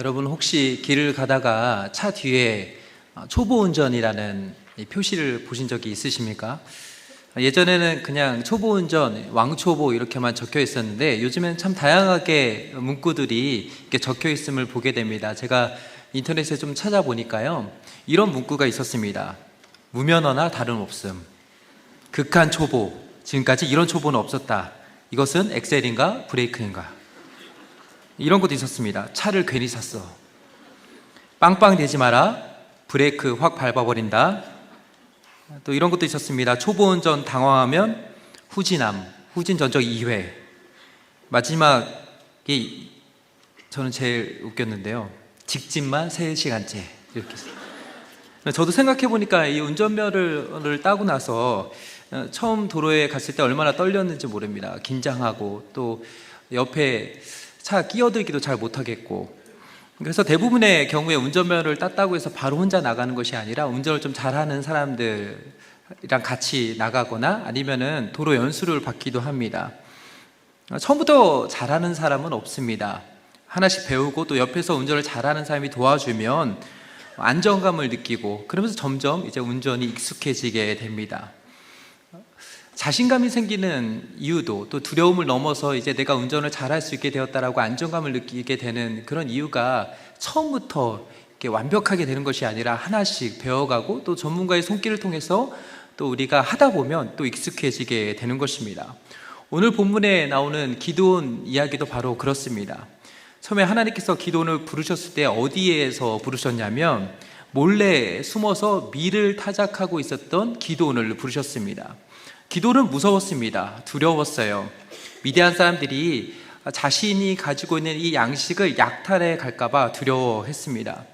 여러분 혹시 길을 가다가 차 뒤에 초보 운전이라는 이 표시를 보신 적이 있으십니까? 예전에는 그냥 초보 운전, 왕초보 이렇게만 적혀 있었는데 요즘엔 참 다양하게 문구들이 이렇게 적혀 있음을 보게 됩니다. 제가 인터넷에 좀 찾아보니까요, 이런 문구가 있었습니다. 무면허나 다름없음, 극한 초보, 지금까지 이런 초보는 없었다. 이것은 엑셀인가 브레이크인가? 이런 것도 있었습니다. 차를 괜히 샀어. 빵빵 대지 마라. 브레이크 확 밟아버린다. 또 이런 것도 있었습니다. 초보 운전 당황하면 후진함, 후진 전적 2회. 마지막이 저는 제일 웃겼는데요. 직진만 3시간째. 이렇게 했어요. 저도 생각해 보니까 이 운전면허를 따고 나서 처음 도로에 갔을 때 얼마나 떨렸는지 모릅니다. 긴장하고 또 옆에 차 끼어들기도 잘 못하겠고, 그래서 대부분의 경우에 운전면허를 땄다고 해서 바로 혼자 나가는 것이 아니라 운전을 좀 잘하는 사람들이랑 같이 나가거나 아니면은 도로 연수를 받기도 합니다. 처음부터 잘하는 사람은 없습니다. 하나씩 배우고 또 옆에서 운전을 잘하는 사람이 도와주면 안정감을 느끼고 그러면서 점점 이제 운전이 익숙해지게 됩니다. 자신감이 생기는 이유도 또 두려움을 넘어서 이제 내가 운전을 잘할 수 있게 되었다라고 안정감을 느끼게 되는 그런 이유가 처음부터 이렇게 완벽하게 되는 것이 아니라 하나씩 배워가고 또 전문가의 손길을 통해서 또 우리가 하다 보면 또 익숙해지게 되는 것입니다. 오늘 본문에 나오는 기드온 이야기도 바로 그렇습니다. 처음에 하나님께서 기드온을 부르셨을 때 어디에서 부르셨냐면 몰래 숨어서 밀을 타작하고 있었던 기드온을 부르셨습니다. 기드온은 무서웠습니다. 두려웠어요. 미디안 사람들이 자신이 가지고 있는 이 양식을 약탈해 갈까봐 두려워했습니다.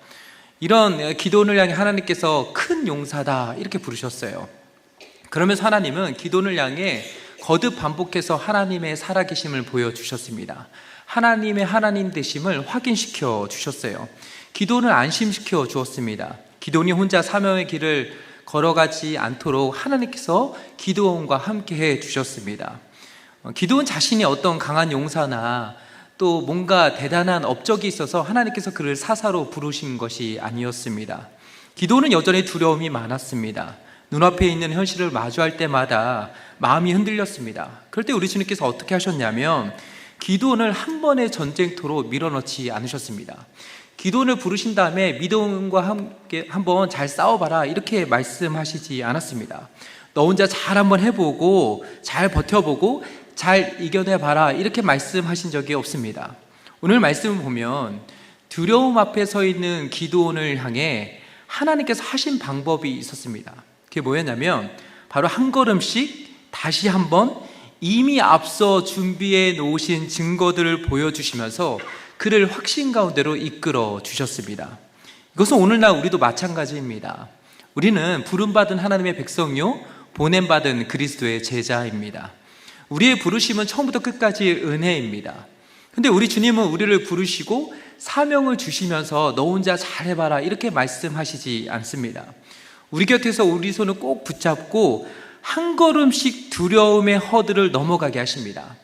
이런 기드온을 향해 하나님께서 큰 용사다 이렇게 부르셨어요. 그러면서 하나님은 기드온을 향해 거듭 반복해서 하나님의 살아계심을 보여주셨습니다. 하나님의 하나님 되심을 확인시켜 주셨어요. 기드온을 안심시켜 주었습니다. 기드온이 혼자 사명의 길을 걸어가지 않도록 하나님께서 기드온과 함께 해 주셨습니다. 기드온 자신이 어떤 강한 용사나 또 뭔가 대단한 업적이 있어서 하나님께서 그를 사사로 부르신 것이 아니었습니다. 기드온은 여전히 두려움이 많았습니다. 눈앞에 있는 현실을 마주할 때마다 마음이 흔들렸습니다. 그럴 때 우리 주님께서 어떻게 하셨냐면 기드온을 한 번의 전쟁터로 밀어넣지 않으셨습니다. 기드온을 부르신 다음에 미디안과 함께 한번 잘 싸워봐라 이렇게 말씀하시지 않았습니다. 너 혼자 잘 한번 해보고 잘 버텨보고 잘 이겨내봐라 이렇게 말씀하신 적이 없습니다. 오늘 말씀을 보면 두려움 앞에 서 있는 기드온을 향해 하나님께서 하신 방법이 있었습니다. 그게 뭐였냐면 바로 한 걸음씩 다시 한번 이미 앞서 준비해 놓으신 증거들을 보여주시면서 그를 확신 가운데로 이끌어 주셨습니다. 이것은 오늘날 우리도 마찬가지입니다. 우리는 부름받은 하나님의 백성요, 보냄받은 그리스도의 제자입니다. 우리의 부르심은 처음부터 끝까지 은혜입니다. 근데 우리 주님은 우리를 부르시고 사명을 주시면서 너 혼자 잘해봐라 이렇게 말씀하시지 않습니다. 우리 곁에서 우리 손을 꼭 붙잡고 한 걸음씩 두려움의 허들을 넘어가게 하십니다.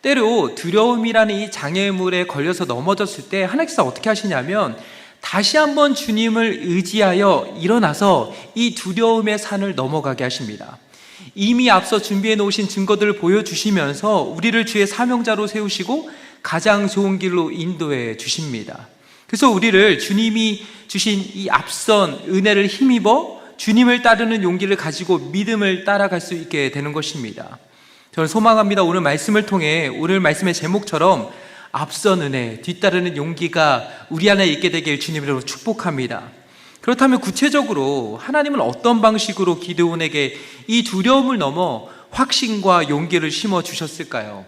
때로 두려움이라는 이 장애물에 걸려서 넘어졌을 때 하나님께서 어떻게 하시냐면 다시 한번 주님을 의지하여 일어나서 이 두려움의 산을 넘어가게 하십니다. 이미 앞서 준비해 놓으신 증거들을 보여주시면서 우리를 주의 사명자로 세우시고 가장 좋은 길로 인도해 주십니다. 그래서 우리를 주님이 주신 이 앞선 은혜를 힘입어 주님을 따르는 용기를 가지고 믿음을 따라갈 수 있게 되는 것입니다. 저는 소망합니다. 오늘 말씀을 통해 오늘 말씀의 제목처럼 앞선 은혜, 뒤따르는 용기가 우리 안에 있게 되길 주님으로 축복합니다. 그렇다면 구체적으로 하나님은 어떤 방식으로 기드온에게 이 두려움을 넘어 확신과 용기를 심어주셨을까요?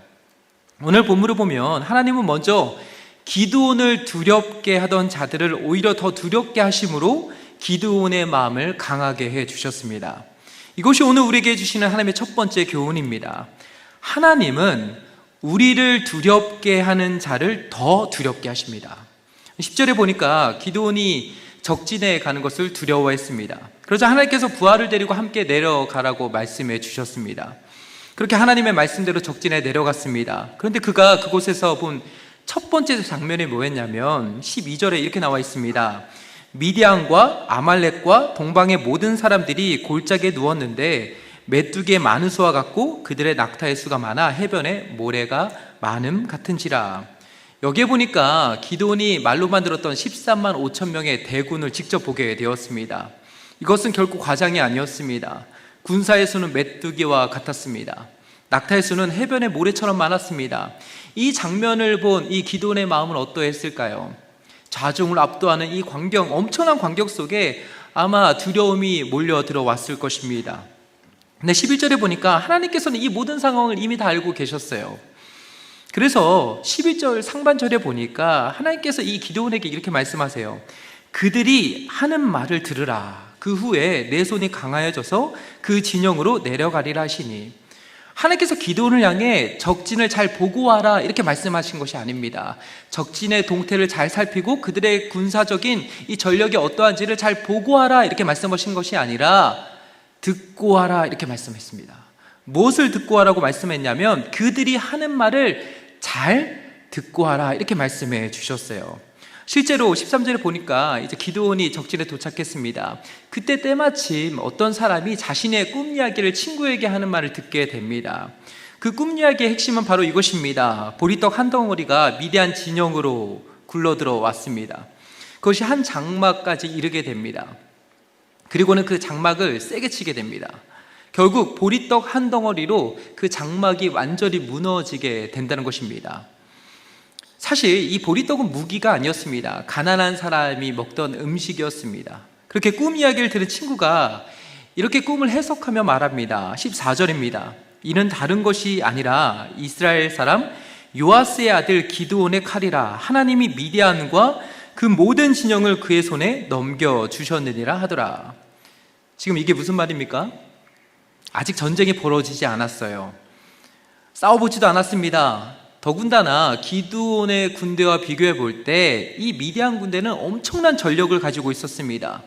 오늘 본문을 보면 하나님은 먼저 기드온을 두렵게 하던 자들을 오히려 더 두렵게 하심으로 기드온의 마음을 강하게 해주셨습니다. 이것이 오늘 우리에게 주시는 하나님의 첫 번째 교훈입니다. 하나님은 우리를 두렵게 하는 자를 더 두렵게 하십니다. 10절에 보니까 기드온이 적진에 가는 것을 두려워했습니다. 그러자 하나님께서 부하를 데리고 함께 내려가라고 말씀해 주셨습니다. 그렇게 하나님의 말씀대로 적진에 내려갔습니다. 그런데 그가 그곳에서 본 첫 번째 장면이 뭐였냐면 12절에 이렇게 나와 있습니다. 미디안과 아말렉과 동방의 모든 사람들이 골짜기에 누웠는데 메뚜기의 많은 수와 같고 그들의 낙타의 수가 많아 해변에 모래가 많음 같은지라. 여기에 보니까 기드온이 말로만 들었던 13만 5천 명의 대군을 직접 보게 되었습니다. 이것은 결코 과장이 아니었습니다. 군사의 수는 메뚜기와 같았습니다. 낙타의 수는 해변의 모래처럼 많았습니다. 이 장면을 본 이 기드온의 마음은 어떠했을까요? 자중을 압도하는 이 광경, 엄청난 광경 속에 아마 두려움이 몰려 들어왔을 것입니다. 근데 11절에 보니까 하나님께서는 이 모든 상황을 이미 다 알고 계셨어요. 그래서 11절 상반절에 보니까 하나님께서 이 기드온에게 이렇게 말씀하세요. 그들이 하는 말을 들으라. 그 후에 내 손이 강하여져서 그 진영으로 내려가리라 하시니, 하나님께서 기드온을 향해 적진을 잘 보고 와라 이렇게 말씀하신 것이 아닙니다. 적진의 동태를 잘 살피고 그들의 군사적인 이 전력이 어떠한지를 잘 보고 와라 이렇게 말씀하신 것이 아니라 듣고 와라 이렇게 말씀했습니다. 무엇을 듣고 와라고 말씀했냐면 그들이 하는 말을 잘 듣고 와라 이렇게 말씀해 주셨어요. 실제로 13절에 보니까 이제 기드온이 적진에 도착했습니다. 그때 때마침 어떤 사람이 자신의 꿈 이야기를 친구에게 하는 말을 듣게 됩니다. 그 꿈 이야기의 핵심은 바로 이것입니다. 보리떡 한 덩어리가 미디안 진영으로 굴러들어 왔습니다. 그것이 한 장막까지 이르게 됩니다. 그리고는 그 장막을 세게 치게 됩니다. 결국 보리떡 한 덩어리로 그 장막이 완전히 무너지게 된다는 것입니다. 사실 이 보리떡은 무기가 아니었습니다. 가난한 사람이 먹던 음식이었습니다. 그렇게 꿈 이야기를 들은 친구가 이렇게 꿈을 해석하며 말합니다. 14절입니다. 이는 다른 것이 아니라 이스라엘 사람 요아스의 아들 기드온의 칼이라. 하나님이 미디안과 그 모든 진영을 그의 손에 넘겨주셨느니라 하더라. 지금 이게 무슨 말입니까? 아직 전쟁이 벌어지지 않았어요. 싸워보지도 않았습니다. 더군다나 기드온의 군대와 비교해 볼 때 이 미디안 군대는 엄청난 전력을 가지고 있었습니다.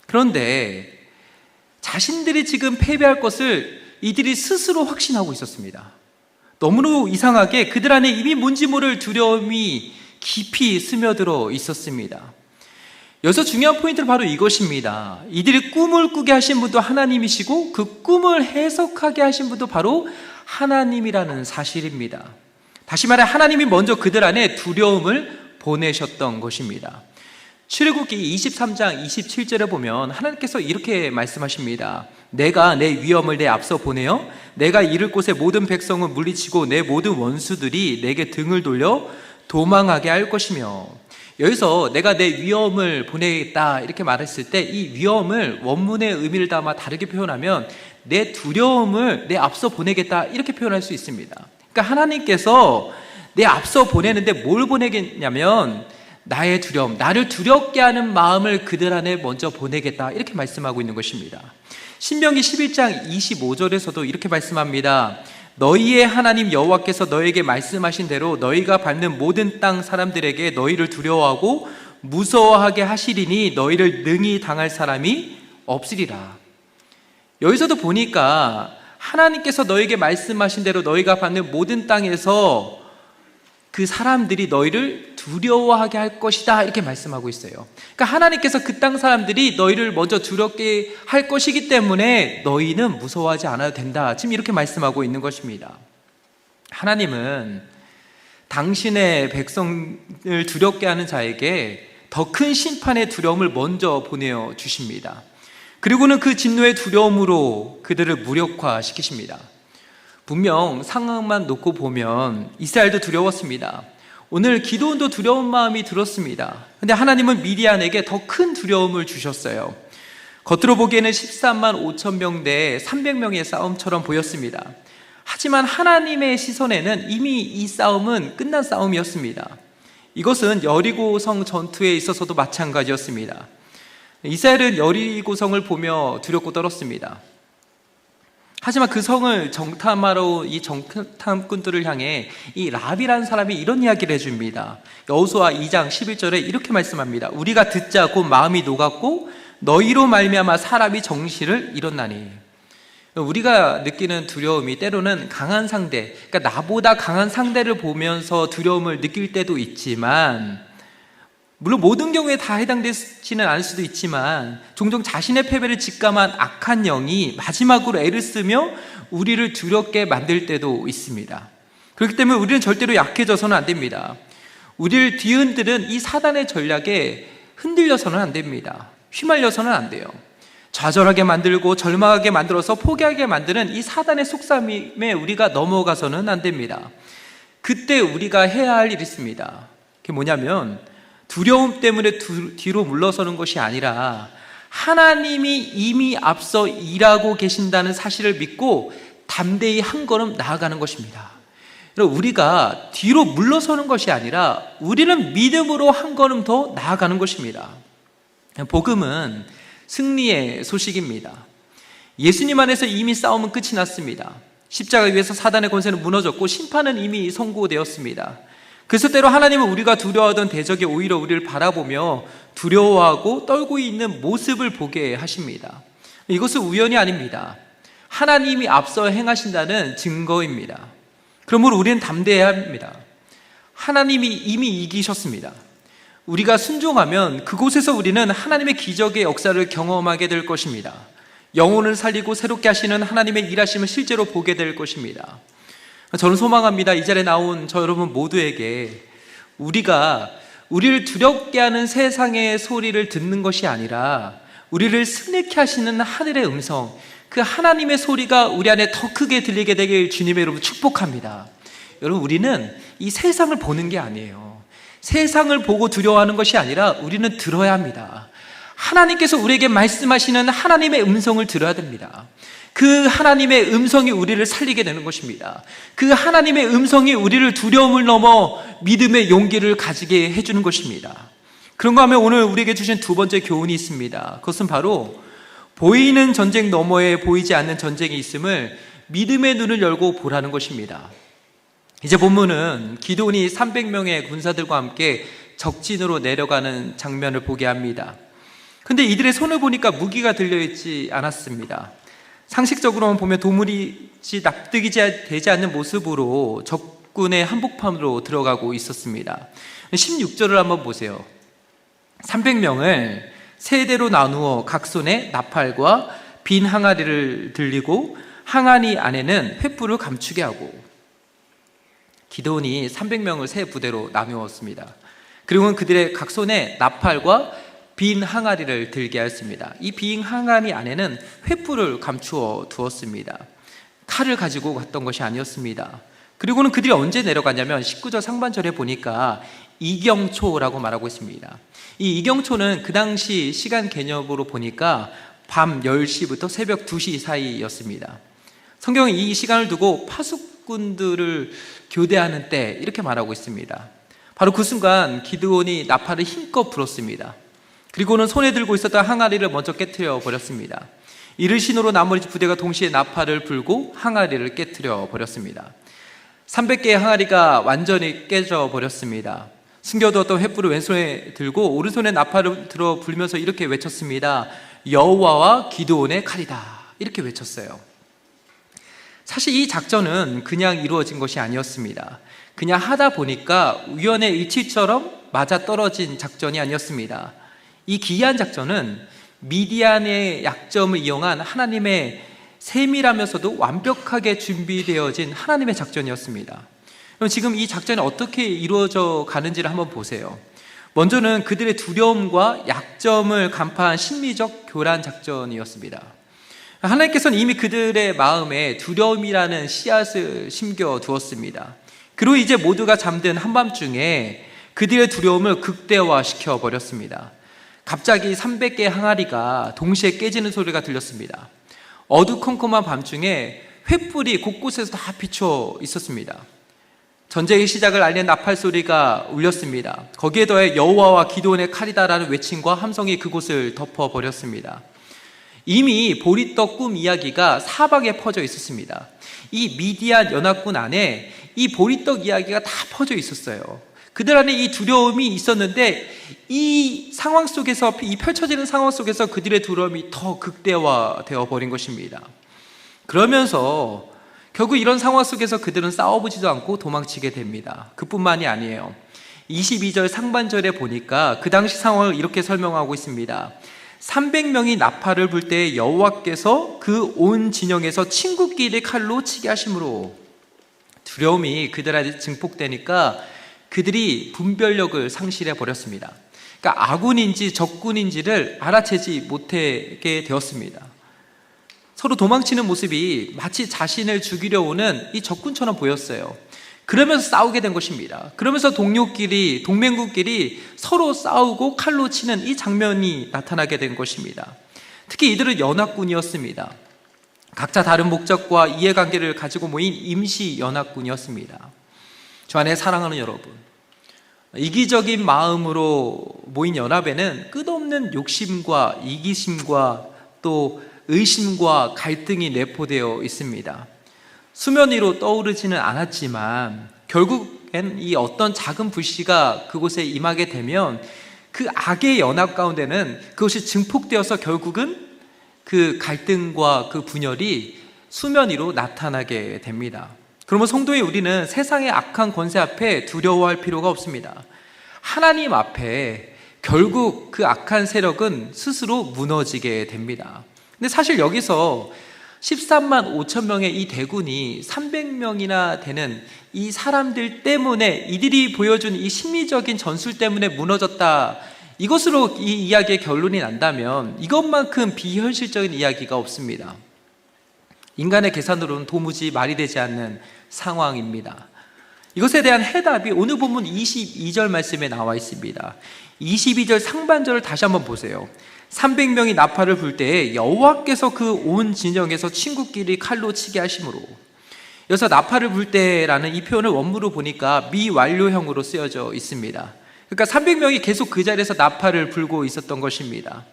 그런데 자신들이 지금 패배할 것을 이들이 스스로 확신하고 있었습니다. 너무나 이상하게 그들 안에 이미 뭔지 모를 두려움이 깊이 스며들어 있었습니다. 여기서 중요한 포인트는 바로 이것입니다. 이들이 꿈을 꾸게 하신 분도 하나님이시고 그 꿈을 해석하게 하신 분도 바로 하나님이라는 사실입니다. 다시 말해 하나님이 먼저 그들 안에 두려움을 보내셨던 것입니다. 출애굽기 23장 27절에 보면 하나님께서 이렇게 말씀하십니다. 내가 내 위엄을 내 앞서 보내어 내가 이를 곳의 모든 백성을 물리치고 내 모든 원수들이 내게 등을 돌려 도망하게 할 것이며, 여기서 내가 내 위엄을 보내겠다 이렇게 말했을 때 이 위엄을 원문의 의미를 담아 다르게 표현하면 내 두려움을 내 앞서 보내겠다 이렇게 표현할 수 있습니다. 그러니까 하나님께서 내 앞서 보내는데 뭘 보내겠냐면 나의 두려움, 나를 두렵게 하는 마음을 그들 안에 먼저 보내겠다 이렇게 말씀하고 있는 것입니다. 신명기 11장 25절에서도 이렇게 말씀합니다. 너희의 하나님 여호와께서 너에게 말씀하신 대로 너희가 밟는 모든 땅 사람들에게 너희를 두려워하고 무서워하게 하시리니 너희를 능히 당할 사람이 없으리라. 여기서도 보니까 하나님께서 너에게 말씀하신 대로 너희가 받는 모든 땅에서 그 사람들이 너희를 두려워하게 할 것이다 이렇게 말씀하고 있어요. 그러니까 하나님께서 그 땅 사람들이 너희를 먼저 두렵게 할 것이기 때문에 너희는 무서워하지 않아도 된다, 지금 이렇게 말씀하고 있는 것입니다. 하나님은 당신의 백성을 두렵게 하는 자에게 더 큰 심판의 두려움을 먼저 보내어 주십니다. 그리고는 그 진노의 두려움으로 그들을 무력화시키십니다. 분명 상황만 놓고 보면 이스라엘도 두려웠습니다. 오늘 기드온도 두려운 마음이 들었습니다. 그런데 하나님은 미디안에게 더 큰 두려움을 주셨어요. 겉으로 보기에는 13만 5천 명대 300명의 싸움처럼 보였습니다. 하지만 하나님의 시선에는 이미 이 싸움은 끝난 싸움이었습니다. 이것은 여리고성 전투에 있어서도 마찬가지였습니다. 이스라엘은 여리고성을 보며 두렵고 떨었습니다. 하지만 그 성을 정탐하러 이 정탐꾼들을 향해 이 랍이라는 사람이 이런 이야기를 해줍니다. 여호수아 2장 11절에 이렇게 말씀합니다. 우리가 듣자 곧 마음이 녹았고 너희로 말미암아 사람이 정신을 잃었나니. 우리가 느끼는 두려움이 때로는 강한 상대, 그러니까 나보다 강한 상대를 보면서 두려움을 느낄 때도 있지만, 물론 모든 경우에 다 해당되지는 않을 수도 있지만, 종종 자신의 패배를 직감한 악한 영이 마지막으로 애를 쓰며 우리를 두렵게 만들 때도 있습니다. 그렇기 때문에 우리는 절대로 약해져서는 안 됩니다. 우리를 뒤흔드는 이 사단의 전략에 흔들려서는 안 됩니다. 휘말려서는 안 돼요. 좌절하게 만들고 절망하게 만들어서 포기하게 만드는 이 사단의 속삭임에 우리가 넘어가서는 안 됩니다. 그때 우리가 해야 할 일이 있습니다. 그게 뭐냐면, 두려움 때문에 뒤로 물러서는 것이 아니라 하나님이 이미 앞서 일하고 계신다는 사실을 믿고 담대히 한 걸음 나아가는 것입니다. 우리가 뒤로 물러서는 것이 아니라 우리는 믿음으로 한 걸음 더 나아가는 것입니다. 복음은 승리의 소식입니다. 예수님 안에서 이미 싸움은 끝이 났습니다. 십자가 위에서 사단의 권세는 무너졌고 심판은 이미 선고되었습니다. 그래서 때로 하나님은 우리가 두려워하던 대적이 오히려 우리를 바라보며 두려워하고 떨고 있는 모습을 보게 하십니다. 이것은 우연이 아닙니다. 하나님이 앞서 행하신다는 증거입니다. 그러므로 우리는 담대해야 합니다. 하나님이 이미 이기셨습니다. 우리가 순종하면 그곳에서 우리는 하나님의 기적의 역사를 경험하게 될 것입니다. 영혼을 살리고 새롭게 하시는 하나님의 일하심을 실제로 보게 될 것입니다. 저는 소망합니다. 이 자리에 나온 저 여러분 모두에게 우리가 우리를 두렵게 하는 세상의 소리를 듣는 것이 아니라 우리를 승리케 하시는 하늘의 음성, 그 하나님의 소리가 우리 안에 더 크게 들리게 되길 주님의 이름으로 축복합니다. 여러분, 우리는 이 세상을 보는 게 아니에요. 세상을 보고 두려워하는 것이 아니라 우리는 들어야 합니다. 하나님께서 우리에게 말씀하시는 하나님의 음성을 들어야 됩니다. 그 하나님의 음성이 우리를 살리게 되는 것입니다. 그 하나님의 음성이 우리를 두려움을 넘어 믿음의 용기를 가지게 해주는 것입니다. 그런가 하면 오늘 우리에게 주신 두 번째 교훈이 있습니다. 그것은 바로 보이는 전쟁 너머에 보이지 않는 전쟁이 있음을 믿음의 눈을 열고 보라는 것입니다. 이제 본문은 기드온이 300명의 군사들과 함께 적진으로 내려가는 장면을 보게 합니다. 근데 이들의 손을 보니까 무기가 들려있지 않았습니다. 상식적으로만 보면 도무지 납득이 되지 않는 모습으로 적군의 한복판으로 들어가고 있었습니다. 16절을 한번 보세요. 300명을 세 대로 나누어 각 손에 나팔과 빈 항아리를 들리고 항아리 안에는 횃불을 감추게 하고, 기드온이 300명을 세 부대로 나누었습니다. 그리고 그들의 각 손에 나팔과 빈 항아리를 들게 하였습니다. 이 빈 항아리 안에는 횃불을 감추어 두었습니다. 칼을 가지고 갔던 것이 아니었습니다. 그리고는 그들이 언제 내려가냐면 19절 상반절에 보니까 이경초라고 말하고 있습니다. 이 이경초는 그 당시 시간 개념으로 보니까 밤 10시부터 새벽 2시 사이였습니다. 성경은 이 시간을 두고 파수꾼들을 교대하는 때 이렇게 말하고 있습니다. 바로 그 순간 기드온이 나팔을 힘껏 불었습니다. 그리고는 손에 들고 있었던 항아리를 먼저 깨트려 버렸습니다. 이를 신호로 나머지 부대가 동시에 나팔을 불고 항아리를 깨트려 버렸습니다. 300개의 항아리가 완전히 깨져 버렸습니다. 숨겨두었던 횃불을 왼손에 들고 오른손에 나팔을 들어 불면서 이렇게 외쳤습니다. 여호와와 기드온의 칼이다. 이렇게 외쳤어요. 사실 이 작전은 그냥 이루어진 것이 아니었습니다. 그냥 하다 보니까 우연의 일치처럼 맞아떨어진 작전이 아니었습니다. 이 기이한 작전은 미디안의 약점을 이용한 하나님의 세밀하면서도 완벽하게 준비되어진 하나님의 작전이었습니다. 그럼 지금 이 작전이 어떻게 이루어져 가는지를 한번 보세요. 먼저는 그들의 두려움과 약점을 간파한 심리적 교란 작전이었습니다. 하나님께서는 이미 그들의 마음에 두려움이라는 씨앗을 심겨 두었습니다. 그리고 이제 모두가 잠든 한밤중에 그들의 두려움을 극대화시켜 버렸습니다. 갑자기 300개의 항아리가 동시에 깨지는 소리가 들렸습니다. 어두컴컴한 밤중에 횃불이 곳곳에서 다 비춰 있었습니다. 전쟁의 시작을 알리는 나팔 소리가 울렸습니다. 거기에 더해 여호와와 기드온의 칼이다라는 외침과 함성이 그곳을 덮어버렸습니다. 이미 보리떡 꿈 이야기가 사방에 퍼져 있었습니다. 이 미디안 연합군 안에 이 보리떡 이야기가 다 퍼져 있었어요. 그들 안에 이 두려움이 있었는데 이 상황 속에서, 이 펼쳐지는 상황 속에서 그들의 두려움이 더 극대화되어 버린 것입니다. 그러면서 결국 이런 상황 속에서 그들은 싸워보지도 않고 도망치게 됩니다. 그뿐만이 아니에요. 22절 상반절에 보니까 그 당시 상황을 이렇게 설명하고 있습니다. 300명이 나팔을 불 때 여호와께서 그 온 진영에서 친구끼리 칼로 치게 하심으로, 두려움이 그들한테 증폭되니까 그들이 분별력을 상실해 버렸습니다. 그러니까 아군인지 적군인지를 알아채지 못하게 되었습니다. 서로 도망치는 모습이 마치 자신을 죽이려 오는 이 적군처럼 보였어요. 그러면서 싸우게 된 것입니다. 그러면서 동맹국끼리 서로 싸우고 칼로 치는 이 장면이 나타나게 된 것입니다. 특히 이들은 연합군이었습니다. 각자 다른 목적과 이해관계를 가지고 모인 임시 연합군이었습니다. 저 안에 사랑하는 여러분, 이기적인 마음으로 모인 연합에는 끝없는 욕심과 이기심과 또 의심과 갈등이 내포되어 있습니다. 수면 위로 떠오르지는 않았지만 결국엔 이 어떤 작은 불씨가 그곳에 임하게 되면 그 악의 연합 가운데는 그것이 증폭되어서 결국은 그 갈등과 그 분열이 수면 위로 나타나게 됩니다. 그러면 성도의 우리는 세상의 악한 권세 앞에 두려워할 필요가 없습니다. 하나님 앞에 결국 그 악한 세력은 스스로 무너지게 됩니다. 근데 사실 여기서 13만 5천 명의 이 대군이 300명이나 되는 이 사람들 때문에, 이들이 보여준 이 심리적인 전술 때문에 무너졌다, 이것으로 이 이야기의 결론이 난다면 이것만큼 비현실적인 이야기가 없습니다. 인간의 계산으로는 도무지 말이 되지 않는 상황입니다. 이것에 대한 해답이 오늘 본문 22절 말씀에 나와 있습니다. 22절 상반절을 다시 한번 보세요. 300명이 나팔을 불 때에 여호와께서 그 온 진영에서 친구끼리 칼로 치게 하심으로, 여기서 나팔을 불 때라는 이 표현을 원문으로 보니까 미완료형으로 쓰여져 있습니다. 그러니까 300명이 계속 그 자리에서 나팔을 불고 있었던 것입니다.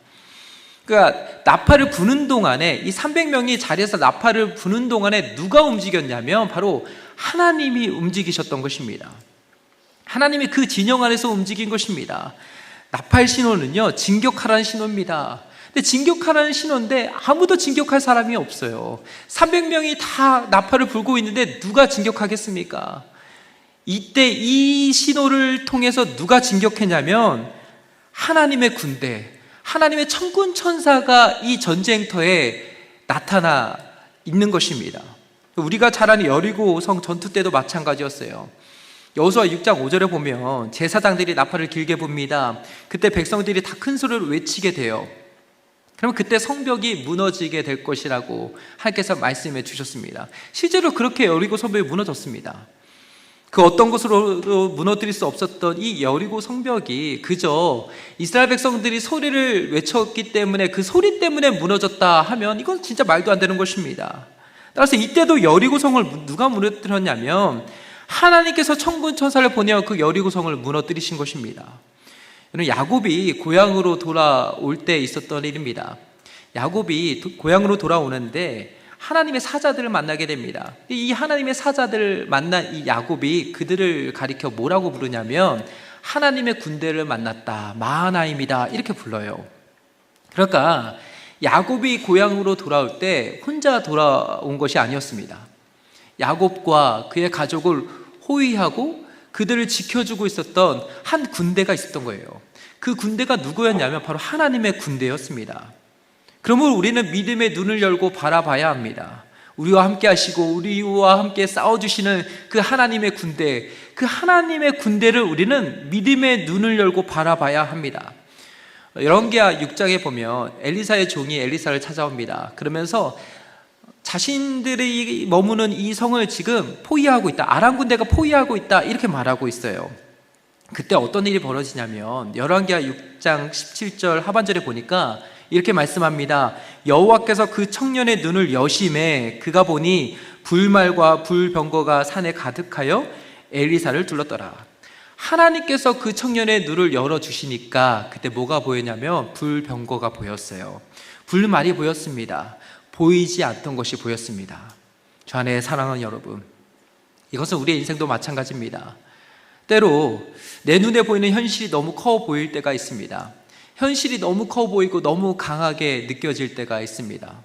그러니까 나팔을 부는 동안에, 이 300명이 자리에서 나팔을 부는 동안에 누가 움직였냐면 바로 하나님이 움직이셨던 것입니다. 하나님이 그 진영 안에서 움직인 것입니다. 나팔 신호는요, 진격하라는 신호입니다. 근데 진격하라는 신호인데 아무도 진격할 사람이 없어요. 300명이 다 나팔을 불고 있는데 누가 진격하겠습니까? 이때 이 신호를 통해서 누가 진격했냐면 하나님의 군대, 하나님의 천군 천사가 이 전쟁터에 나타나 있는 것입니다. 우리가 잘 아는 여리고성 전투 때도 마찬가지였어요. 여호수아 6장 5절에 보면 제사장들이 나팔을 길게 붑니다. 그때 백성들이 다 큰 소리로 외치게 돼요. 그러면 그때 성벽이 무너지게 될 것이라고 하나님께서 말씀해 주셨습니다. 실제로 그렇게 여리고 성벽이 무너졌습니다. 그 어떤 것으로 무너뜨릴 수 없었던 이 여리고 성벽이 그저 이스라엘 백성들이 소리를 외쳤기 때문에, 그 소리 때문에 무너졌다 하면 이건 진짜 말도 안 되는 것입니다. 따라서 이때도 여리고 성을 누가 무너뜨렸냐면 하나님께서 천군 천사를 보내어 그 여리고 성을 무너뜨리신 것입니다. 야곱이 고향으로 돌아올 때 있었던 일입니다. 야곱이 고향으로 돌아오는데 하나님의 사자들을 만나게 됩니다. 이 하나님의 사자들을 만난 이 야곱이 그들을 가리켜 뭐라고 부르냐면 하나님의 군대를 만났다, 마하나임이다, 이렇게 불러요. 그러니까 야곱이 고향으로 돌아올 때 혼자 돌아온 것이 아니었습니다. 야곱과 그의 가족을 호위하고 그들을 지켜주고 있었던 한 군대가 있었던 거예요. 그 군대가 누구였냐면 바로 하나님의 군대였습니다. 그러므로 우리는 믿음의 눈을 열고 바라봐야 합니다. 우리와 함께 하시고 우리와 함께 싸워주시는 그 하나님의 군대, 그 하나님의 군대를 우리는 믿음의 눈을 열고 바라봐야 합니다. 열왕기하 6장에 보면 엘리사의 종이 엘리사를 찾아옵니다. 그러면서 자신들이 머무는 이 성을 지금 포위하고 있다, 아람 군대가 포위하고 있다, 이렇게 말하고 있어요. 그때 어떤 일이 벌어지냐면 열왕기하 6장 17절 하반절에 보니까 이렇게 말씀합니다. 여호와께서 그 청년의 눈을 여심해 그가 보니 불말과 불병거가 산에 가득하여 엘리사를 둘렀더라. 하나님께서 그 청년의 눈을 열어주시니까 그때 뭐가 보였냐면 불병거가 보였어요. 불말이 보였습니다. 보이지 않던 것이 보였습니다. 저 안에 사랑하는 여러분, 이것은 우리의 인생도 마찬가지입니다. 때로 내 눈에 보이는 현실이 너무 커 보일 때가 있습니다. 현실이 너무 커 보이고 너무 강하게 느껴질 때가 있습니다.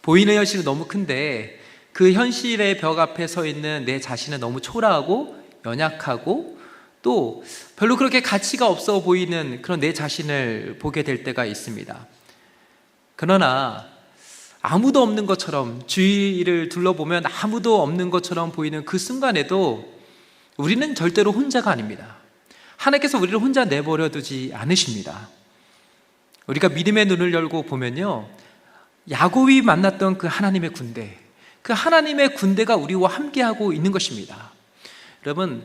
보이는 현실은 너무 큰데 그 현실의 벽 앞에 서 있는 내 자신은 너무 초라하고 연약하고 또 별로 그렇게 가치가 없어 보이는 그런 내 자신을 보게 될 때가 있습니다. 그러나 아무도 없는 것처럼, 주위를 둘러보면 아무도 없는 것처럼 보이는 그 순간에도 우리는 절대로 혼자가 아닙니다. 하나님께서 우리를 혼자 내버려 두지 않으십니다. 우리가 믿음의 눈을 열고 보면요, 야곱이 만났던 그 하나님의 군대, 그 하나님의 군대가 우리와 함께하고 있는 것입니다. 여러분,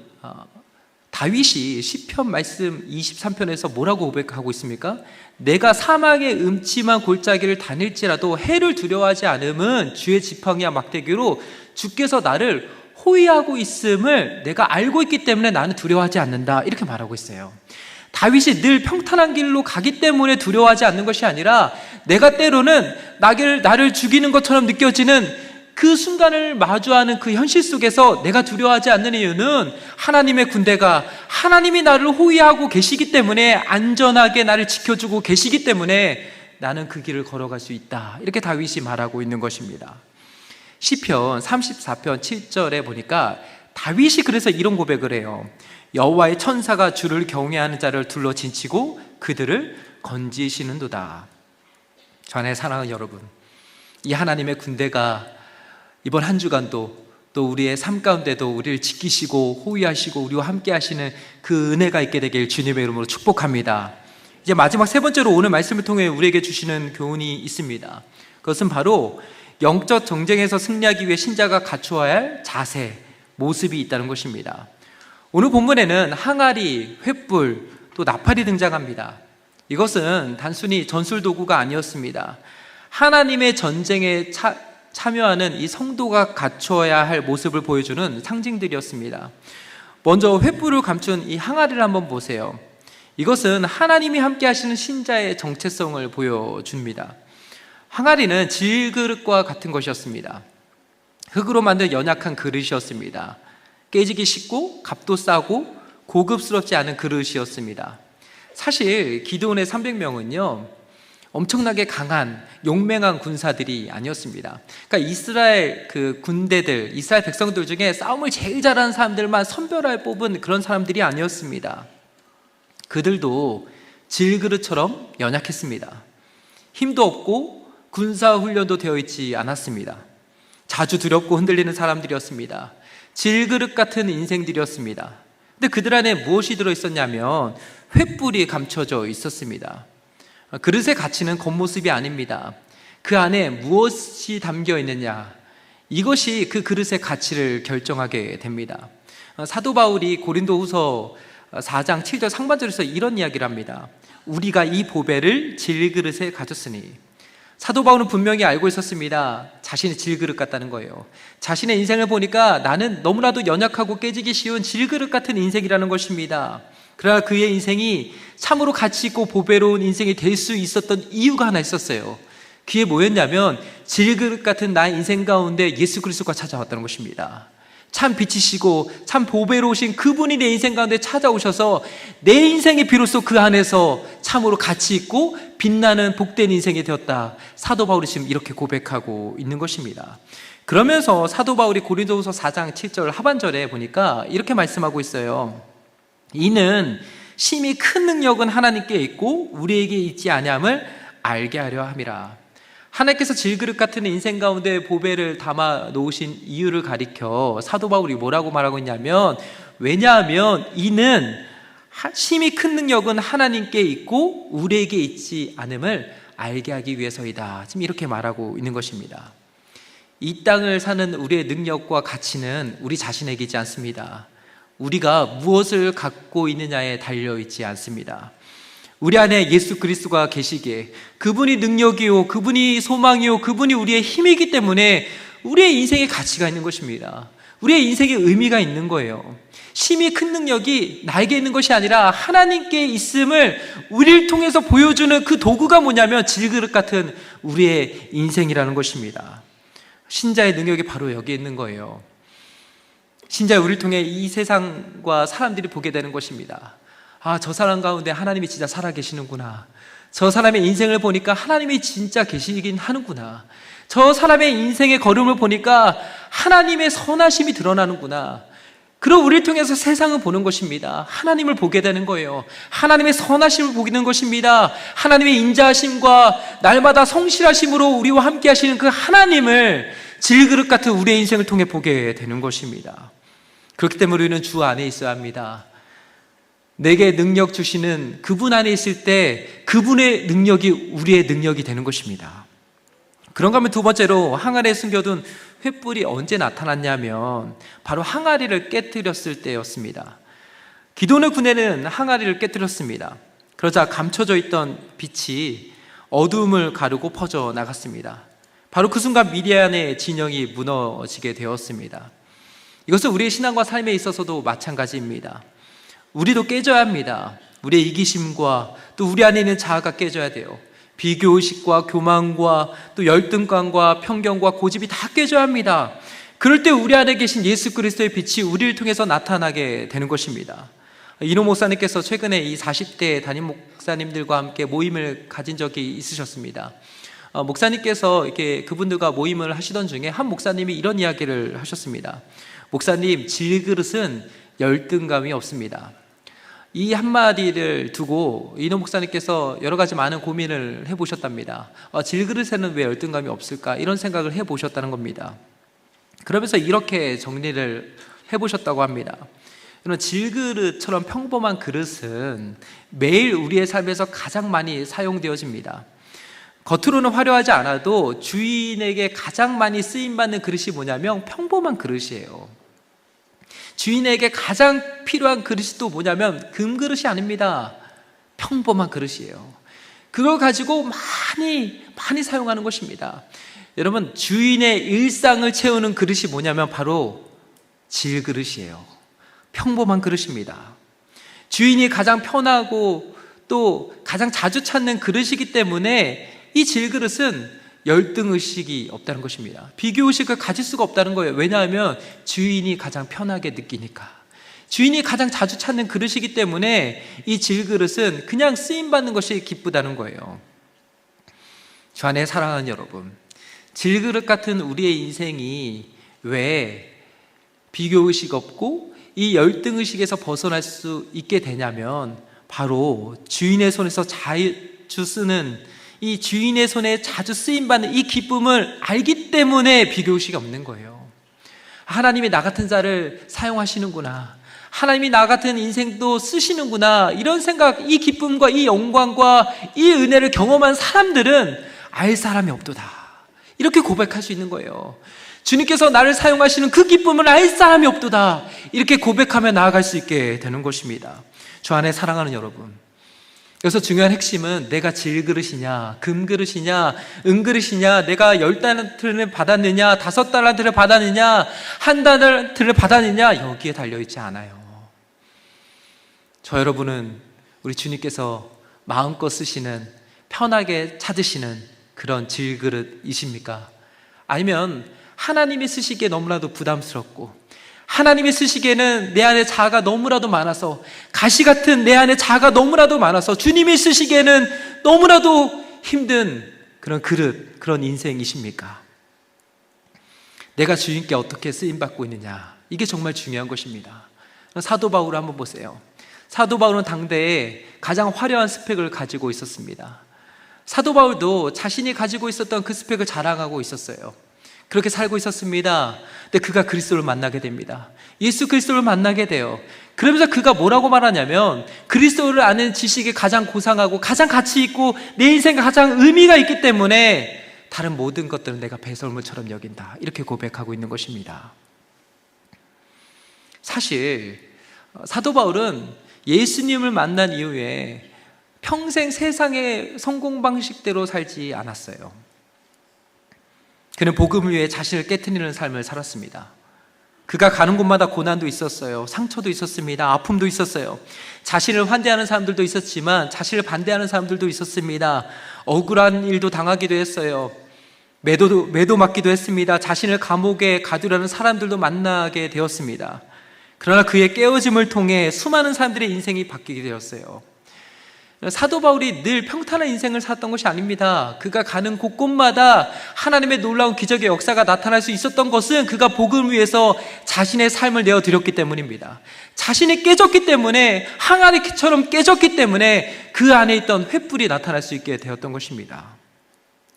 다윗이 시편 말씀 23편에서 뭐라고 고백하고 있습니까? 내가 사막의 음침한 골짜기를 다닐지라도 해를 두려워하지 않음은 주의 지팡이와 막대기로 주께서 나를 호위하고 있음을 내가 알고 있기 때문에 나는 두려워하지 않는다, 이렇게 말하고 있어요. 다윗이 늘 평탄한 길로 가기 때문에 두려워하지 않는 것이 아니라 내가 때로는 나를 죽이는 것처럼 느껴지는 그 순간을 마주하는 그 현실 속에서 내가 두려워하지 않는 이유는 하나님의 군대가, 하나님이 나를 호위하고 계시기 때문에, 안전하게 나를 지켜주고 계시기 때문에 나는 그 길을 걸어갈 수 있다, 이렇게 다윗이 말하고 있는 것입니다. 시편 34편 7절에 보니까 다윗이 그래서 이런 고백을 해요. 여호와의 천사가 주를 경외하는 자를 둘러 진치고 그들을 건지시는도다. 저 안에 사랑하는 여러분, 이 하나님의 군대가 이번 한 주간도 또 우리의 삶 가운데도 우리를 지키시고 호위하시고 우리와 함께 하시는 그 은혜가 있게 되길 주님의 이름으로 축복합니다. 이제 마지막 세 번째로 오늘 말씀을 통해 우리에게 주시는 교훈이 있습니다. 그것은 바로 영적 전쟁에서 승리하기 위해 신자가 갖추어야 할 자세, 모습이 있다는 것입니다. 오늘 본문에는 항아리, 횃불, 또 나팔이 등장합니다. 이것은 단순히 전술 도구가 아니었습니다. 하나님의 전쟁에 참여하는 이 성도가 갖춰야 할 모습을 보여주는 상징들이었습니다. 먼저 횃불을 감춘 이 항아리를 한번 보세요. 이것은 하나님이 함께 하시는 신자의 정체성을 보여줍니다. 항아리는 질그릇과 같은 것이었습니다. 흙으로 만든 연약한 그릇이었습니다. 깨지기 쉽고 값도 싸고 고급스럽지 않은 그릇이었습니다. 사실 기드온의 300명은요 엄청나게 강한 용맹한 군사들이 아니었습니다. 그러니까 이스라엘 그 군대들, 이스라엘 백성들 중에 싸움을 제일 잘하는 사람들만 선별할 뽑은 그런 사람들이 아니었습니다. 그들도 질그릇처럼 연약했습니다. 힘도 없고 군사 훈련도 되어 있지 않았습니다. 자주 두렵고 흔들리는 사람들이었습니다. 질그릇 같은 인생들이었습니다. 근데 그들 안에 무엇이 들어있었냐면 횃불이 감춰져 있었습니다. 그릇의 가치는 겉모습이 아닙니다. 그 안에 무엇이 담겨 있느냐, 이것이 그 그릇의 가치를 결정하게 됩니다. 사도 바울이 고린도후서 4장 7절 상반절에서 이런 이야기를 합니다. 우리가 이 보배를 질그릇에 가졌으니. 사도 바울은 분명히 알고 있었습니다. 자신이 질그릇 같다는 거예요. 자신의 인생을 보니까 나는 너무나도 연약하고 깨지기 쉬운 질그릇 같은 인생이라는 것입니다. 그러나 그의 인생이 참으로 가치 있고 보배로운 인생이 될 수 있었던 이유가 하나 있었어요. 그게 뭐였냐면 질그릇 같은 나의 인생 가운데 예수 그리스도가 찾아왔다는 것입니다. 참 빛이시고 참 보배로우신 그분이 내 인생 가운데 찾아오셔서 내 인생이 비로소 그 안에서 참으로 가치 있고 빛나는 복된 인생이 되었다. 사도 바울이 지금 이렇게 고백하고 있는 것입니다. 그러면서 사도 바울이 고린도후서 4장 7절 하반절에 보니까 이렇게 말씀하고 있어요. 이는 심히 큰 능력은 하나님께 있고 우리에게 있지 아니함을 알게 하려 함이라. 하나님께서 질그릇 같은 인생 가운데 보배를 담아 놓으신 이유를 가리켜 사도 바울이 뭐라고 말하고 있냐면, 왜냐하면 이는 심히 큰 능력은 하나님께 있고 우리에게 있지 않음을 알게 하기 위해서이다. 지금 이렇게 말하고 있는 것입니다. 이 땅을 사는 우리의 능력과 가치는 우리 자신에게 있지 않습니다. 우리가 무엇을 갖고 있느냐에 달려있지 않습니다. 우리 안에 예수 그리스도가 계시기에 그분이 능력이요, 그분이 소망이요, 그분이 우리의 힘이기 때문에 우리의 인생에 가치가 있는 것입니다. 우리의 인생에 의미가 있는 거예요. 심히 큰 능력이 나에게 있는 것이 아니라 하나님께 있음을 우리를 통해서 보여주는 그 도구가 뭐냐면 질그릇 같은 우리의 인생이라는 것입니다. 신자의 능력이 바로 여기에 있는 거예요. 신자의 우리를 통해 이 세상과 사람들이 보게 되는 것입니다. 아, 저 사람 가운데 하나님이 진짜 살아계시는구나. 저 사람의 인생을 보니까 하나님이 진짜 계시긴 하는구나. 저 사람의 인생의 걸음을 보니까 하나님의 선하심이 드러나는구나. 그럼 우리를 통해서 세상을 보는 것입니다. 하나님을 보게 되는 거예요. 하나님의 선하심을 보이는 것입니다. 하나님의 인자하심과 날마다 성실하심으로 우리와 함께 하시는 그 하나님을 질그릇 같은 우리의 인생을 통해 보게 되는 것입니다. 그렇기 때문에 우리는 주 안에 있어야 합니다. 내게 능력 주시는 그분 안에 있을 때 그분의 능력이 우리의 능력이 되는 것입니다. 그런가 하면 두 번째로 항아리에 숨겨둔 횃불이 언제 나타났냐면 바로 항아리를 깨뜨렸을 때였습니다. 기돈의 군대는 항아리를 깨뜨렸습니다. 그러자 감춰져 있던 빛이 어두움을 가르고 퍼져 나갔습니다. 바로 그 순간 미디안의 진영이 무너지게 되었습니다. 이것은 우리의 신앙과 삶에 있어서도 마찬가지입니다. 우리도 깨져야 합니다. 우리의 이기심과 또 우리 안에 있는 자아가 깨져야 돼요. 비교의식과 교만과 또 열등감과 편견과 고집이 다 깨져야 합니다. 그럴 때 우리 안에 계신 예수 그리스도의 빛이 우리를 통해서 나타나게 되는 것입니다. 이노 목사님께서 최근에 이 40대 담임 목사님들과 함께 모임을 가진 적이 있으셨습니다. 목사님께서 이렇게 그분들과 모임을 하시던 중에 한 목사님이 이런 이야기를 하셨습니다. 목사님, 질그릇은 열등감이 없습니다. 이 한마디를 두고 이노 목사님께서 여러 가지 많은 고민을 해보셨답니다. 질그릇에는 왜 열등감이 없을까? 이런 생각을 해보셨다는 겁니다. 그러면서 이렇게 정리를 해보셨다고 합니다. 여러분, 질그릇처럼 평범한 그릇은 매일 우리의 삶에서 가장 많이 사용되어집니다. 겉으로는 화려하지 않아도 주인에게 가장 많이 쓰임받는 그릇이 뭐냐면 평범한 그릇이에요. 주인에게 가장 필요한 그릇이 또 뭐냐면 금그릇이 아닙니다. 평범한 그릇이에요. 그걸 가지고 많이 사용하는 것입니다. 여러분, 주인의 일상을 채우는 그릇이 뭐냐면 바로 질그릇이에요. 평범한 그릇입니다. 주인이 가장 편하고 또 가장 자주 찾는 그릇이기 때문에 이 질그릇은 열등의식이 없다는 것입니다. 비교의식을 가질 수가 없다는 거예요. 왜냐하면 주인이 가장 편하게 느끼니까. 주인이 가장 자주 찾는 그릇이기 때문에 이 질그릇은 그냥 쓰임받는 것이 기쁘다는 거예요. 주 안에 사랑하는 여러분, 질그릇 같은 우리의 인생이 왜 비교의식 없고 이 열등의식에서 벗어날 수 있게 되냐면 바로 주인의 손에서 자주 쓰는 이 주인의 손에 자주 쓰임받는 이 기쁨을 알기 때문에 비교의식이 없는 거예요. 하나님이 나 같은 자를 사용하시는구나, 하나님이 나 같은 인생도 쓰시는구나, 이런 생각, 이 기쁨과 이 영광과 이 은혜를 경험한 사람들은 알 사람이 없도다, 이렇게 고백할 수 있는 거예요. 주님께서 나를 사용하시는 그 기쁨을 알 사람이 없도다, 이렇게 고백하며 나아갈 수 있게 되는 것입니다. 주 안에 사랑하는 여러분, 그래서 중요한 핵심은 내가 질그릇이냐, 금그릇이냐, 은그릇이냐, 내가 10달란트를 받았느냐, 5달란트를 받았느냐, 1달란트를 받았느냐, 여기에 달려있지 않아요. 저 여러분은 우리 주님께서 마음껏 쓰시는, 편하게 찾으시는 그런 질그릇이십니까? 아니면 하나님이 쓰시기에 너무나도 부담스럽고 하나님이 쓰시기에는 내 안에 자아가 너무나도 많아서, 가시 같은 내 안에 자아가 너무나도 많아서 주님이 쓰시기에는 너무나도 힘든 그런 그릇, 그런 인생이십니까? 내가 주님께 어떻게 쓰임받고 있느냐, 이게 정말 중요한 것입니다. 사도 바울을 한번 보세요. 사도 바울은 당대에 가장 화려한 스펙을 가지고 있었습니다. 사도 바울도 자신이 가지고 있었던 그 스펙을 자랑하고 있었어요. 그렇게 살고 있었습니다. 근데 그가 그리스도를 만나게 됩니다. 예수 그리스도를 만나게 돼요. 그러면서 그가 뭐라고 말하냐면, 그리스도를 아는 지식이 가장 고상하고 가장 가치 있고 내 인생에 가장 의미가 있기 때문에 다른 모든 것들은 내가 배설물처럼 여긴다, 이렇게 고백하고 있는 것입니다. 사실 사도 바울은 예수님을 만난 이후에 평생 세상의 성공 방식대로 살지 않았어요. 그는 복음을 위해 자신을 깨트리는 삶을 살았습니다. 그가 가는 곳마다 고난도 있었어요. 상처도 있었습니다. 아픔도 있었어요. 자신을 환대하는 사람들도 있었지만 자신을 반대하는 사람들도 있었습니다. 억울한 일도 당하기도 했어요. 매도 맞기도 했습니다. 자신을 감옥에 가두려는 사람들도 만나게 되었습니다. 그러나 그의 깨어짐을 통해 수많은 사람들의 인생이 바뀌게 되었어요. 사도 바울이 늘 평탄한 인생을 살았던 것이 아닙니다. 그가 가는 곳곳마다 하나님의 놀라운 기적의 역사가 나타날 수 있었던 것은 그가 복음을 위해서 자신의 삶을 내어드렸기 때문입니다. 자신이 깨졌기 때문에, 항아리처럼 깨졌기 때문에 그 안에 있던 횃불이 나타날 수 있게 되었던 것입니다.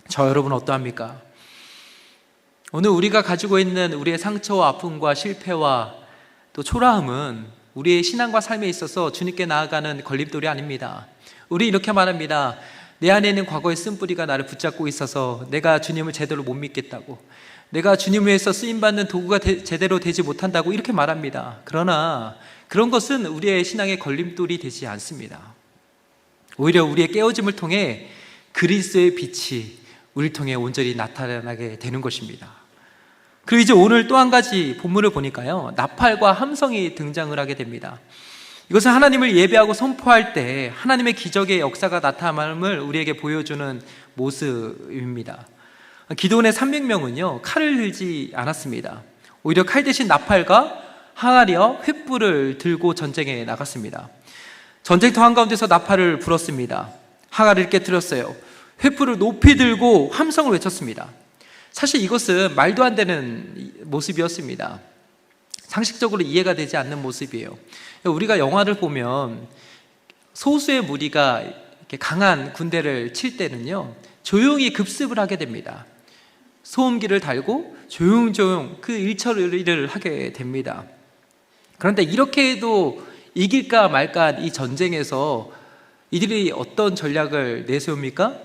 저 여러분 어떠합니까? 오늘 우리가 가지고 있는 우리의 상처와 아픔과 실패와 또 초라함은 우리의 신앙과 삶에 있어서 주님께 나아가는 걸림돌이 아닙니다. 우리 이렇게 말합니다. 내 안에 있는 과거의 쓴뿌리가 나를 붙잡고 있어서 내가 주님을 제대로 못 믿겠다고, 내가 주님을 위해서 쓰임받는 도구가 제대로 되지 못한다고 이렇게 말합니다. 그러나 그런 것은 우리의 신앙의 걸림돌이 되지 않습니다. 오히려 우리의 깨어짐을 통해 그리스도의 빛이 우리를 통해 온전히 나타나게 되는 것입니다. 그리고 이제 오늘 또 한 가지 본문을 보니까요, 나팔과 함성이 등장을 하게 됩니다. 이것은 하나님을 예배하고 선포할 때 하나님의 기적의 역사가 나타남을 우리에게 보여주는 모습입니다. 기드온의 300명은요 칼을 들지 않았습니다. 오히려 칼 대신 나팔과 항아리와 횃불을 들고 전쟁에 나갔습니다. 전쟁터 한가운데서 나팔을 불었습니다. 항아리를 깨뜨렸어요. 횃불을 높이 들고 함성을 외쳤습니다. 사실 이것은 말도 안 되는 모습이었습니다. 상식적으로 이해가 되지 않는 모습이에요. 우리가 영화를 보면 소수의 무리가 이렇게 강한 군대를 칠 때는요, 조용히 급습을 하게 됩니다. 소음기를 달고 조용조용 그 일처리를 하게 됩니다. 그런데 이렇게 해도 이길까 말까 이 전쟁에서 이들이 어떤 전략을 내세웁니까?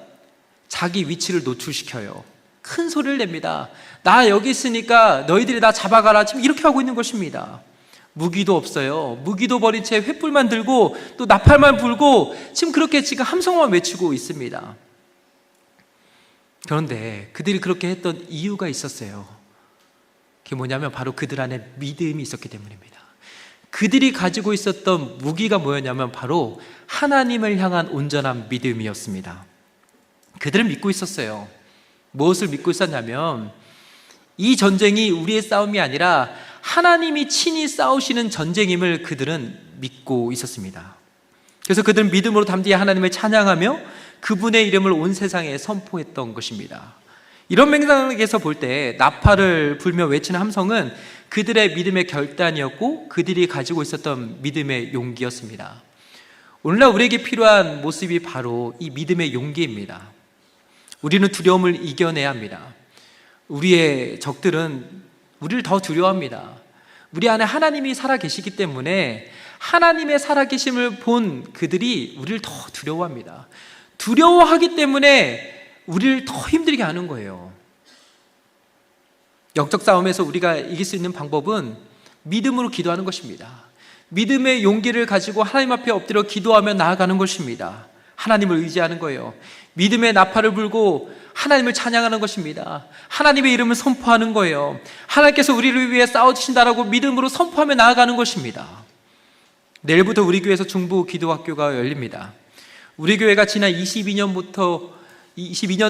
자기 위치를 노출시켜요. 큰 소리를 냅니다. 나 여기 있으니까 너희들이 나 잡아가라. 지금 이렇게 하고 있는 것입니다. 무기도 없어요. 무기도 버린 채 횃불만 들고 또 나팔만 불고 지금 그렇게 지금 함성만 외치고 있습니다. 그런데 그들이 그렇게 했던 이유가 있었어요. 그게 뭐냐면 바로 그들 안에 믿음이 있었기 때문입니다. 그들이 가지고 있었던 무기가 뭐였냐면 바로 하나님을 향한 온전한 믿음이었습니다. 그들은 믿고 있었어요. 무엇을 믿고 있었냐면 이 전쟁이 우리의 싸움이 아니라 하나님이 친히 싸우시는 전쟁임을 그들은 믿고 있었습니다. 그래서 그들은 믿음으로 담대히 하나님을 찬양하며 그분의 이름을 온 세상에 선포했던 것입니다. 이런 맥락에서 볼 때 나팔을 불며 외치는 함성은 그들의 믿음의 결단이었고 그들이 가지고 있었던 믿음의 용기였습니다. 오늘날 우리에게 필요한 모습이 바로 이 믿음의 용기입니다. 우리는 두려움을 이겨내야 합니다. 우리의 적들은 우리를 더 두려워합니다. 우리 안에 하나님이 살아계시기 때문에 하나님의 살아계심을 본 그들이 우리를 더 두려워합니다. 두려워하기 때문에 우리를 더 힘들게 하는 거예요. 영적 싸움에서 우리가 이길 수 있는 방법은 믿음으로 기도하는 것입니다. 믿음의 용기를 가지고 하나님 앞에 엎드려 기도하며 나아가는 것입니다. 하나님을 의지하는 거예요. 믿음의 나팔을 불고 하나님을 찬양하는 것입니다. 하나님의 이름을 선포하는 거예요. 하나님께서 우리를 위해 싸워주신다라고 믿음으로 선포하며 나아가는 것입니다. 내일부터 우리 교회에서 중부 기도학교가 열립니다. 우리 교회가 지난 22년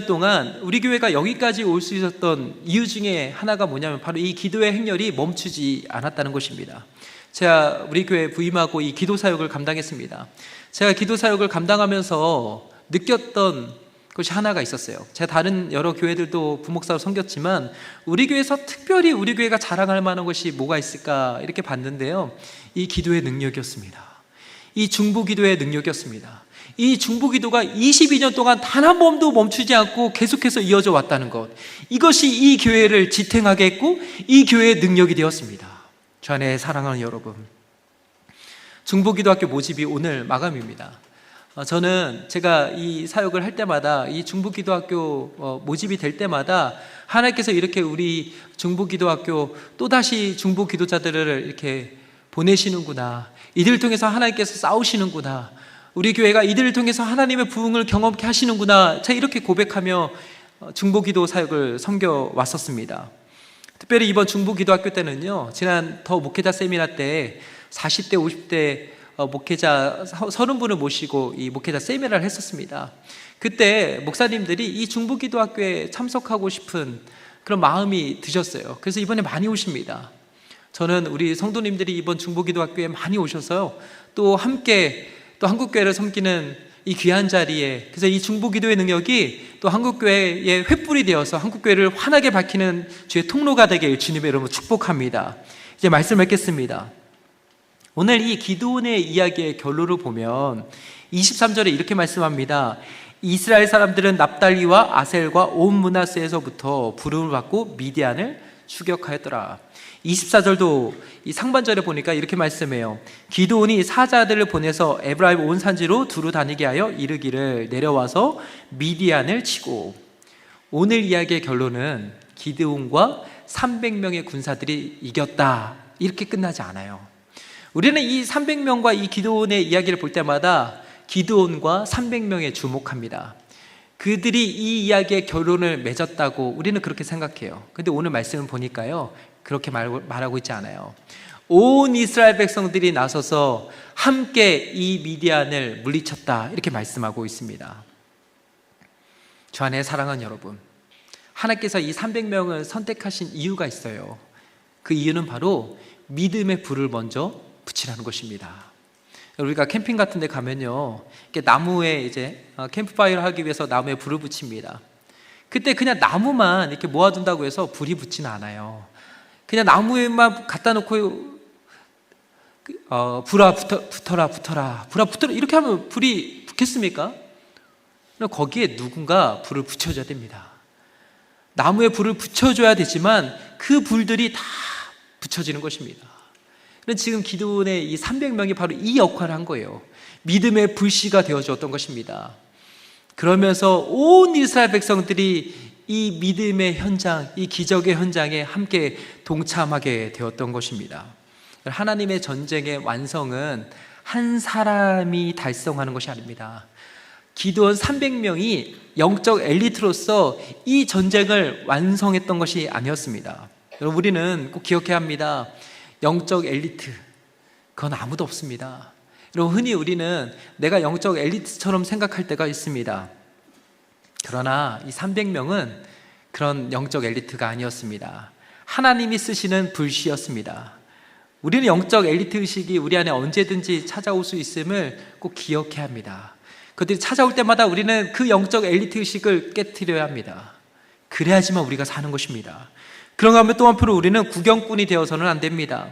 동안 우리 교회가 여기까지 올 수 있었던 이유 중에 하나가 뭐냐면 바로 이 기도의 행렬이 멈추지 않았다는 것입니다. 제가 우리 교회에 부임하고 이 기도 사역을 감당했습니다. 제가 기도 사역을 감당하면서 느꼈던 것이 하나가 있었어요. 제가 다른 여러 교회들도 부목사로 섬겼지만 우리 교회에서 특별히 우리 교회가 자랑할 만한 것이 뭐가 있을까 이렇게 봤는데요, 이 기도의 능력이었습니다. 이 중보 기도의 능력이었습니다. 이 중보 기도가 22년 동안 단 한 번도 멈추지 않고 계속해서 이어져 왔다는 것, 이것이 이 교회를 지탱하게 했고 이 교회의 능력이 되었습니다. 저 안에 사랑하는 여러분, 중보기도학교 모집이 오늘 마감입니다. 저는 제가 이 사역을 할 때마다 이 중보기도학교 모집이 될 때마다 하나님께서 이렇게 우리 중보기도학교 또다시 중보기도자들을 이렇게 보내시는구나, 이들을 통해서 하나님께서 싸우시는구나, 우리 교회가 이들을 통해서 하나님의 부흥을 경험케 하시는구나, 제가 이렇게 고백하며 중보기도 사역을 섬겨왔었습니다. 특별히 이번 중보기도학교 때는요, 지난 더 목회자 세미나 때 40대 50대 목회자 30분을 모시고 이 목회자 세미나를 했었습니다. 그때 목사님들이 이 중보기도학교에 참석하고 싶은 그런 마음이 드셨어요. 그래서 이번에 많이 오십니다. 저는 우리 성도님들이 이번 중보기도학교에 많이 오셔서요, 또 함께 또 한국교회를 섬기는 이 귀한 자리에, 그래서 이 중보기도의 능력이 또 한국교회의 횃불이 되어서 한국교회를 환하게 밝히는 주의 통로가 되길 주님의 이름으로 축복합니다. 이제 말씀을 맺겠습니다. 오늘 이 기드온의 이야기의 결론을 보면 23절에 이렇게 말씀합니다. 이스라엘 사람들은 납달리와 아셀과 온 므낫세에서부터 부름을 받고 미디안을 추격하였더라. 24절도 이 상반절에 보니까 이렇게 말씀해요. 기드온이 사자들을 보내서 에브라임 온 산지로 두루 다니게 하여 이르기를 내려와서 미디안을 치고. 오늘 이야기의 결론은 기드온과 300명의 군사들이 이겼다, 이렇게 끝나지 않아요. 우리는 이 300명과 이 기드온의 이야기를 볼 때마다 기드온과 300명에 주목합니다. 그들이 이 이야기의 결론을 맺었다고 우리는 그렇게 생각해요. 근데 오늘 말씀을 보니까요, 그렇게 말하고 있지 않아요. 온 이스라엘 백성들이 나서서 함께 이 미디안을 물리쳤다, 이렇게 말씀하고 있습니다. 주 안에 사랑하는 여러분, 하나님께서 이 300명을 선택하신 이유가 있어요. 그 이유는 바로 믿음의 불을 먼저 붙이라는 것입니다. 우리가 캠핑 같은 데 가면요, 이렇게 나무에 이제 캠프파이어를 하기 위해서 나무에 불을 붙입니다. 그때 그냥 나무만 이렇게 모아둔다고 해서 불이 붙지는 않아요. 그냥 나무에만 갖다 놓고 불아 붙어라 불아 붙어라 이렇게 하면 불이 붙겠습니까? 거기에 누군가 불을 붙여줘야 됩니다. 나무에 불을 붙여줘야 되지만 그 불들이 다 붙여지는 것입니다. 지금 기드온의 이 300명이 바로 이 역할을 한 거예요. 믿음의 불씨가 되어주었던 것입니다. 그러면서 온 이스라엘 백성들이 이 믿음의 현장, 이 기적의 현장에 함께 동참하게 되었던 것입니다. 하나님의 전쟁의 완성은 한 사람이 달성하는 것이 아닙니다. 기드온 300명이 영적 엘리트로서 이 전쟁을 완성했던 것이 아니었습니다. 여러분, 우리는 꼭 기억해야 합니다. 영적 엘리트, 그건 아무도 없습니다. 여러분, 흔히 우리는 내가 영적 엘리트처럼 생각할 때가 있습니다. 그러나 이 300명은 그런 영적 엘리트가 아니었습니다. 하나님이 쓰시는 불씨였습니다. 우리는 영적 엘리트 의식이 우리 안에 언제든지 찾아올 수 있음을 꼭 기억해야 합니다. 그들이 찾아올 때마다 우리는 그 영적 엘리트 의식을 깨트려야 합니다. 그래야지만 우리가 사는 것입니다. 그런가 하면 또 한편으로 우리는 구경꾼이 되어서는 안 됩니다.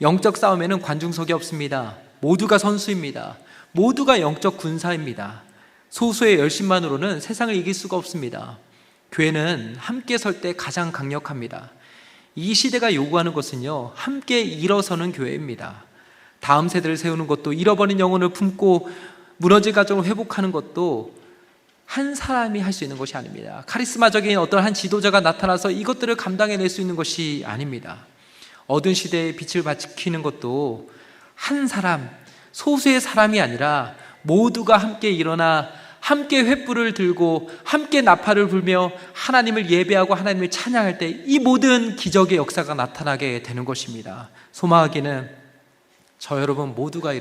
영적 싸움에는 관중석이 없습니다. 모두가 선수입니다. 모두가 영적 군사입니다. 소수의 열심만으로는 세상을 이길 수가 없습니다. 교회는 함께 설 때 가장 강력합니다. 이 시대가 요구하는 것은요, 함께 일어서는 교회입니다. 다음 세대를 세우는 것도, 잃어버린 영혼을 품고 무너진 가정을 회복하는 것도 한 사람이 할 수 있는 것이 아닙니다. 카리스마적인 어떤 한 지도자가 나타나서 이것들을 감당해낼 수 있는 것이 아닙니다. 어두운 시대의 빛을 밝히는 것도 한 사람, 소수의 사람이 아니라 모두가 함께 일어나 함께 횃불을 들고 함께 나팔을 불며 하나님을 예배하고 하나님을 찬양할 때 이 모든 기적의 역사가 나타나게 되는 것입니다. 소망하기는 저 여러분 모두가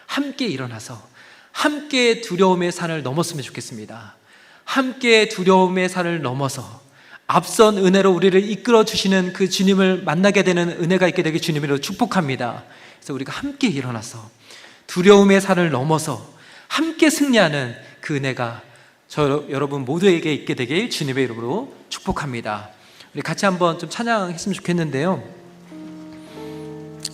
함께 일어나서 함께 두려움의 산을 넘었으면 좋겠습니다. 함께 두려움의 산을 넘어서 앞선 은혜로 우리를 이끌어 주시는 그 주님을 만나게 되는 은혜가 있게 되길 주님으로 축복합니다. 그래서 우리가 함께 일어나서 두려움의 산을 넘어서 함께 승리하는 그 은혜가 여러분 모두에게 있게 되길 주님의 이름으로 축복합니다. 우리 같이 한번 좀 찬양했으면 좋겠는데요.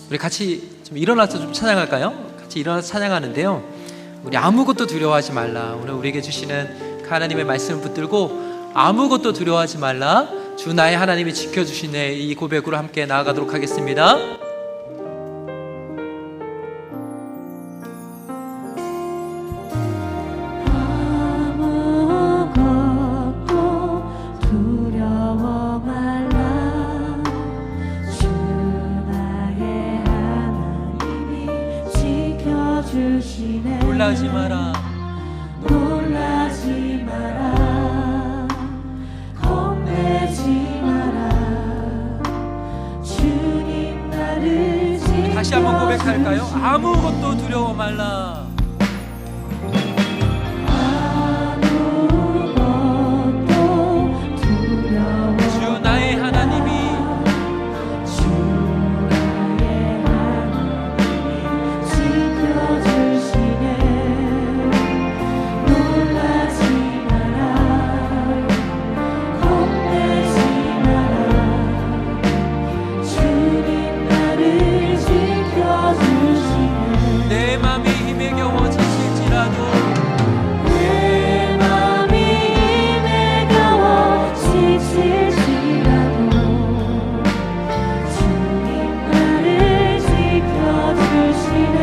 우리 같이 좀 일어나서 좀 찬양할까요? 같이 일어나서 찬양하는데요, 우리 아무것도 두려워하지 말라. 오늘 우리에게 주시는 그 하나님의 말씀을 붙들고 아무것도 두려워하지 말라, 주 나의 하나님이 지켜주시네, 이 고백으로 함께 나아가도록 하겠습니다. 놀라지 마라, 놀라지 마라, 겁내지 마라, 주님 나를 지켜주시네. 다시 한번 고백할까요? 아무것도 두려워 말라. 내 맘이 힘에 겨워 지칠지라도 내 맘이 힘에 겨워 지칠지라도 주님 나를 지켜주시네.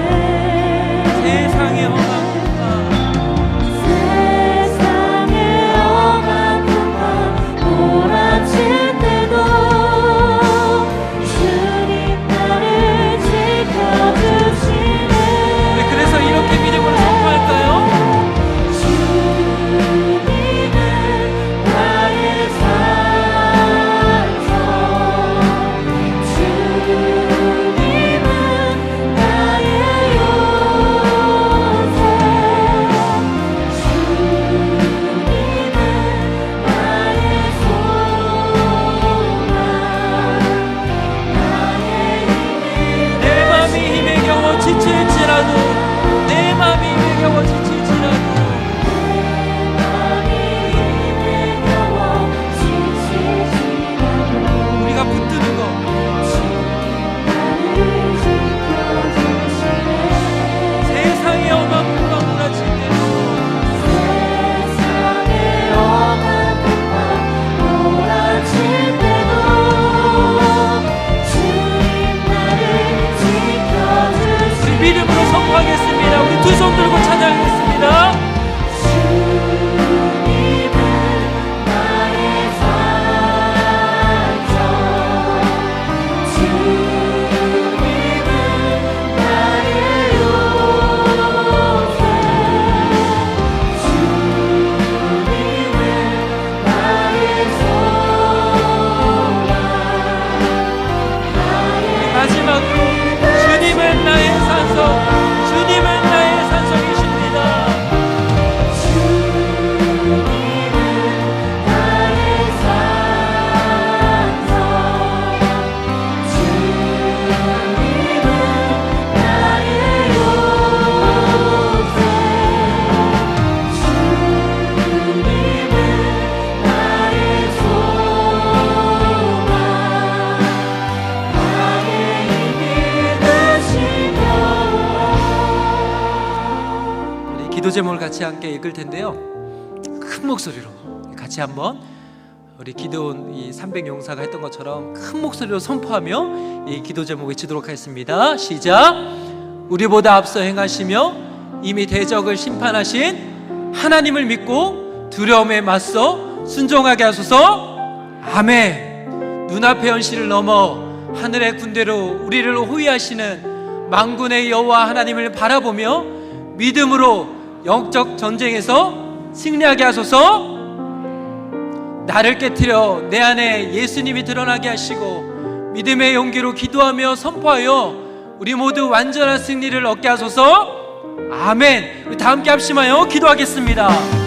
세상의 험한 풍파 몰아칠 때도 주님 나를 지켜주시네. 네, 그래서 이렇게 믿음으로 선포할까요? 주님은 나의 산성, 주님은 나의 요새, 주님은 나의 소망, 나의 내 맘이 힘에 겨워 지칠지라도 내 맘이 힘에 겨워 지칠지라도 맘이 힘에 겨워 지칠지라도 우리가 붙드는 거 나를 지켜주시네. 세상의 험한 풍파 몰아칠 때도 세상의 험한 풍파 몰아칠 때도 주님 나를 지켜주시네. 우리 믿음으로 선포하겠습니다. 우리 두 손 들고 찬양하겠습니다. 주님은 나의 산성, 주님은 나의 요새, 주님은 나의 소망, 나의 마지막으로 주님은 나의 산성, 주님은 나의 산성이십니다. 주님은 나의 산성, 주님은 나의 요새, 주님은 나의 소망, 나의 힘이 되시며. 우리 기도 제목을 같이 함께 읽을 텐데요. 큰 목소리로 같이 한번 우리 기도원 이 300용사가 했던 것처럼 큰 목소리로 선포하며 이 기도 제목 외치도록 하겠습니다. 시작. 우리보다 앞서 행하시며 이미 대적을 심판하신 하나님을 믿고 두려움에 맞서 순종하게 하소서. 아멘. 눈앞의 현실을 넘어 하늘의 군대로 우리를 호위하시는 만군의 여호와 하나님을 바라보며 믿음으로 영적 전쟁에서 승리하게 하소서. 나를 깨트려 내 안에 예수님이 드러나게 하시고 믿음의 용기로 기도하며 선포하여 우리 모두 완전한 승리를 얻게 하소서. 아멘. 우리 다 함께 합심하여 기도하겠습니다.